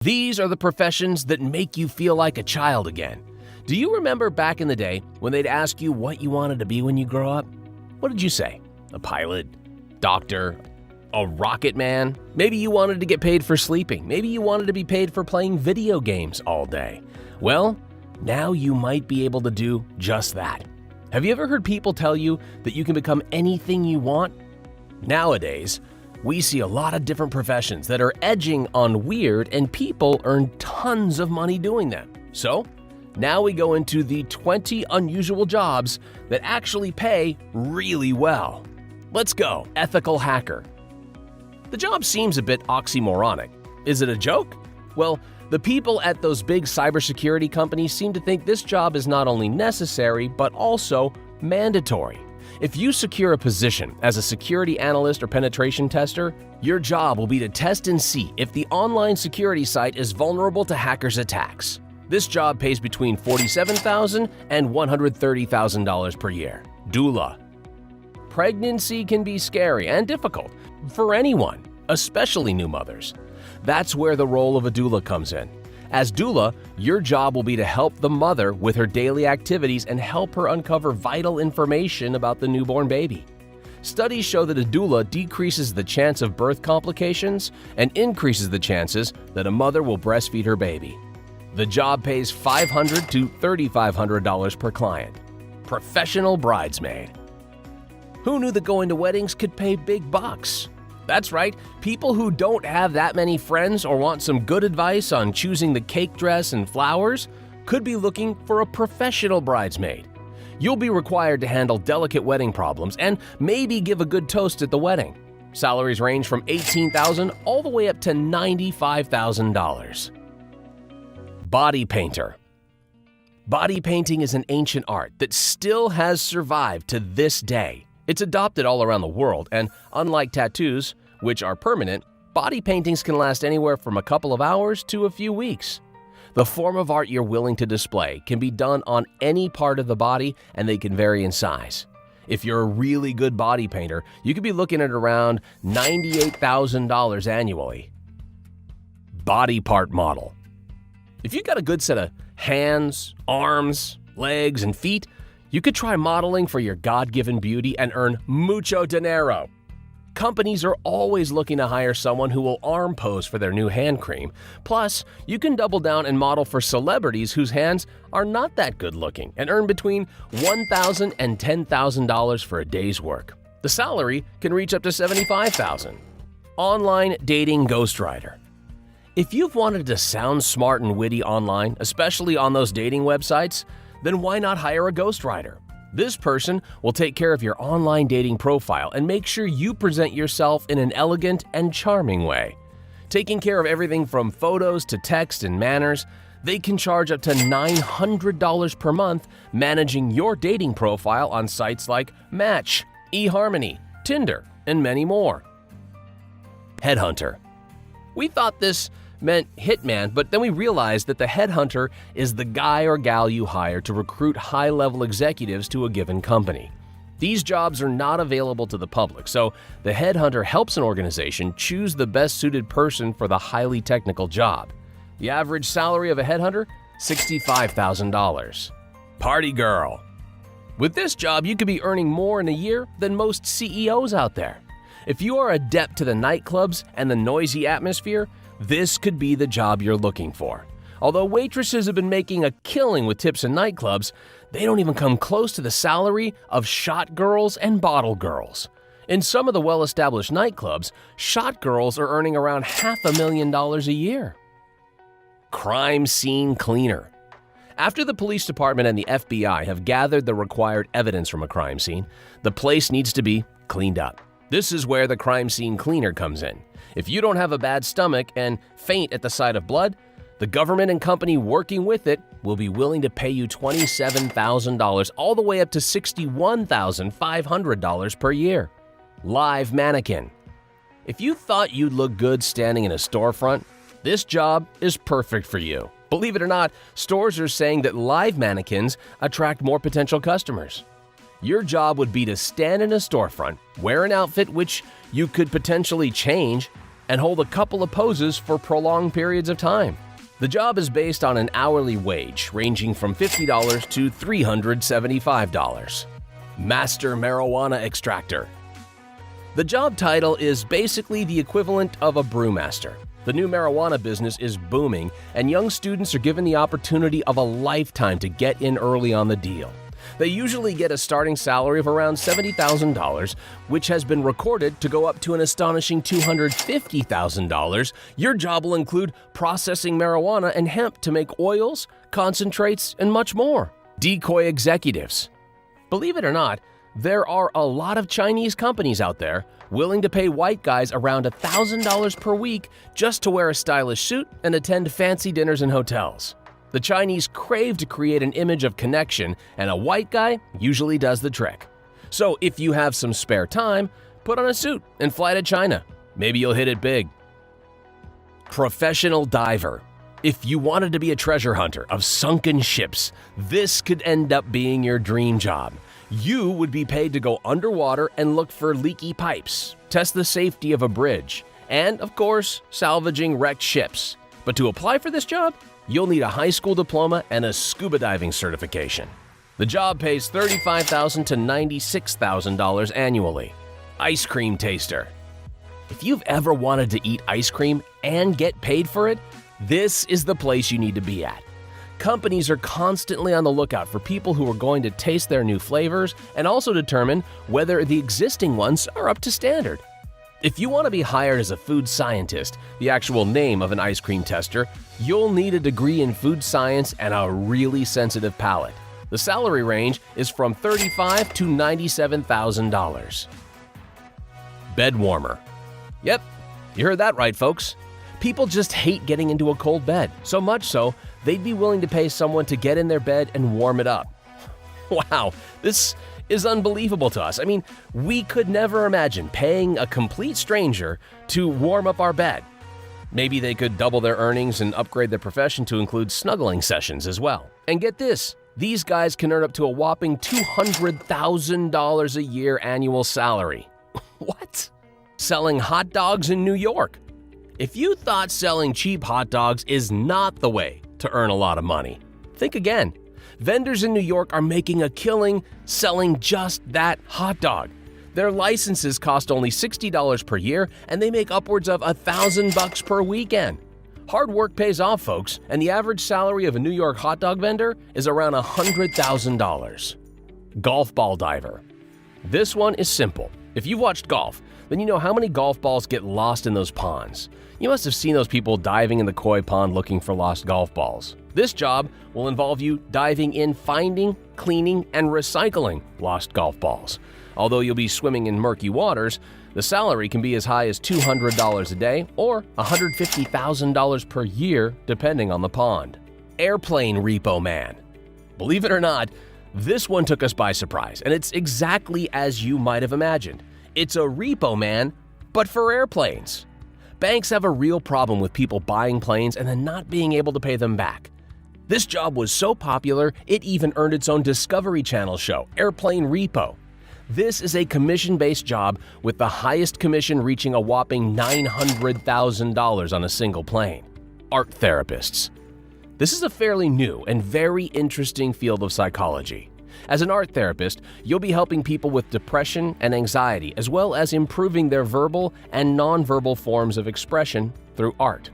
These are the professions that make you feel like a child again. Do you remember back in the day when they'd ask you what you wanted to be when you grow up? What did you say? A pilot? Doctor? A rocket man? Maybe you wanted to get paid for sleeping. Maybe you wanted to be paid for playing video games all day. Well, now you might be able to do just that. Have you ever heard people tell you that you can become anything you want? Nowadays, we see a lot of different professions that are edging on weird, and people earn tons of money doing them. So, now we go into the 20 unusual jobs that actually pay really well. Let's go. Ethical hacker. The job seems a bit oxymoronic. Is it a joke? Well, the people at those big cybersecurity companies seem to think this job is not only necessary, but also mandatory. If you secure a position as a security analyst or penetration tester, your job will be to test and see if the online security site is vulnerable to hackers' attacks. This job pays between $47,000 and $130,000 per year. Doula. Pregnancy can be scary and difficult for anyone, especially new mothers. That's where the role of a doula comes in. As doula, your job will be to help the mother with her daily activities and help her uncover vital information about the newborn baby. Studies show that a doula decreases the chance of birth complications and increases the chances that a mother will breastfeed her baby. The job pays $500 to $3,500 per client. Professional bridesmaid. Who knew that going to weddings could pay big bucks? That's right, people who don't have that many friends or want some good advice on choosing the cake dress and flowers could be looking for a professional bridesmaid. You'll be required to handle delicate wedding problems and maybe give a good toast at the wedding. Salaries range from $18,000 all the way up to $95,000. Body painter. Body painting is an ancient art that still has survived to this day. It's adopted all around the world, and unlike tattoos, which are permanent, body paintings can last anywhere from a couple of hours to a few weeks. The form of art you're willing to display can be done on any part of the body, and they can vary in size. If you're a really good body painter, you could be looking at around $98,000 annually. Body part model. If you've got a good set of hands, arms, legs, and feet, you could try modeling for your God-given beauty and earn mucho dinero. Companies are always looking to hire someone who will arm pose for their new hand cream. Plus, you can double down and model for celebrities whose hands are not that good looking and earn between $1,000 and $10,000 for a day's work. The salary can reach up to $75,000. Online dating ghostwriter. If you've wanted to sound smart and witty online, especially on those dating websites, then why not hire a ghostwriter? This person will take care of your online dating profile and make sure you present yourself in an elegant and charming way. Taking care of everything from photos to text and manners, they can charge up to $900 per month managing your dating profile on sites like Match, eHarmony, Tinder, and many more. Headhunter. We thought this meant hitman, but then we realized that the headhunter is the guy or gal you hire to recruit high-level executives to a given company. These jobs are not available to the public, so the headhunter helps an organization choose the best-suited person for the highly technical job. The average salary of a headhunter? $65,000. Party girl. With this job, you could be earning more in a year than most CEOs out there. If you are adept to the nightclubs and the noisy atmosphere, this could be the job you're looking for. Although waitresses have been making a killing with tips in nightclubs, they don't even come close to the salary of shot girls and bottle girls. In some of the well-established nightclubs, shot girls are earning around $500,000 a year. Crime scene cleaner. After the police department and the FBI have gathered the required evidence from a crime scene, the place needs to be cleaned up. This is where the crime scene cleaner comes in. If you don't have a bad stomach and faint at the sight of blood, the government and company working with it will be willing to pay you $27,000 all the way up to $61,500 per year. Live mannequin. If you thought you'd look good standing in a storefront, this job is perfect for you. Believe it or not, stores are saying that live mannequins attract more potential customers. Your job would be to stand in a storefront, wear an outfit which you could potentially change, and hold a couple of poses for prolonged periods of time. The job is based on an hourly wage ranging from $50 to $375. Master Marijuana Extractor. The job title is basically the equivalent of a brewmaster. The new marijuana business is booming, and young students are given the opportunity of a lifetime to get in early on the deal. They usually get a starting salary of around $70,000, which has been recorded to go up to an astonishing $250,000. Your job will include processing marijuana and hemp to make oils, concentrates, and much more. Decoy executives. Believe it or not, there are a lot of Chinese companies out there willing to pay white guys around $1,000 per week just to wear a stylish suit and attend fancy dinners in hotels. The Chinese crave to create an image of connection, and a white guy usually does the trick. So if you have some spare time, put on a suit and fly to China. Maybe you'll hit it big. Professional diver. If you wanted to be a treasure hunter of sunken ships, this could end up being your dream job. You would be paid to go underwater and look for leaky pipes, test the safety of a bridge, and, of course, salvaging wrecked ships. But to apply for this job, you'll need a high school diploma and a scuba diving certification. The job pays $35,000 to $96,000 annually. Ice cream taster. If you've ever wanted to eat ice cream and get paid for it, this is the place you need to be at. Companies are constantly on the lookout for people who are going to taste their new flavors and also determine whether the existing ones are up to standard. If you want to be hired as a food scientist, the actual name of an ice cream tester, you'll need a degree in food science and a really sensitive palate. The salary range is from $35,000 to $97,000. Bed warmer. Yep, you heard that right, folks. People just hate getting into a cold bed, so much so they'd be willing to pay someone to get in their bed and warm it up. Wow, this is unbelievable to us. I mean, we could never imagine paying a complete stranger to warm up our bed. Maybe they could double their earnings and upgrade their profession to include snuggling sessions as well. And get this, these guys can earn up to a whopping $200,000 a year annual salary. What? Selling hot dogs in New York. If you thought selling cheap hot dogs is not the way to earn a lot of money, think again. Vendors in New York are making a killing selling just that hot dog. Their licenses cost only $60 per year, and they make upwards of $1,000 per weekend. Hard work pays off, folks, and the average salary of a New York hot dog vendor is around $100,000. Golf ball diver. This one is simple. If you've watched golf, then you know how many golf balls get lost in those ponds. You must have seen those people diving in the koi pond looking for lost golf balls. This job will involve you diving in, finding, cleaning, and recycling lost golf balls. Although you'll be swimming in murky waters, the salary can be as high as $200 a day or $150,000 per year, depending on the pond. Airplane repo man. Believe it or not, this one took us by surprise, and it's exactly as you might have imagined. It's a repo man, but for airplanes. Banks have a real problem with people buying planes and then not being able to pay them back. This job was so popular, it even earned its own Discovery Channel show, Airplane Repo. This is a commission-based job with the highest commission reaching a whopping $900,000 on a single plane. Art therapists. This is a fairly new and very interesting field of psychology. As an art therapist, you'll be helping people with depression and anxiety, as well as improving their verbal and nonverbal forms of expression through art.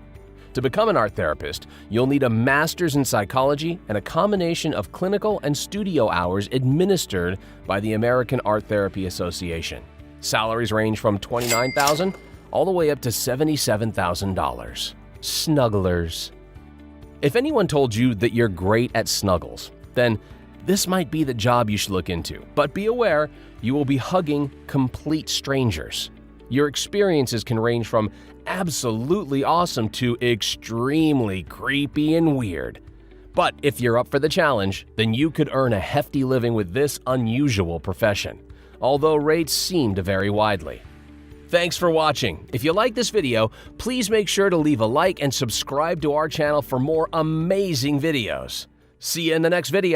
To become an art therapist, you'll need a master's in psychology and a combination of clinical and studio hours administered by the American Art Therapy Association. Salaries range from $29,000 all the way up to $77,000. Snugglers. If anyone told you that you're great at snuggles, then this might be the job you should look into. But be aware, you will be hugging complete strangers. Your experiences can range from absolutely awesome to extremely creepy and weird. But if you're up for the challenge, then you could earn a hefty living with this unusual profession, although rates seem to vary widely. Thanks for watching. If you like this video, please make sure to leave a like and subscribe to our channel for more amazing videos. See you in the next video.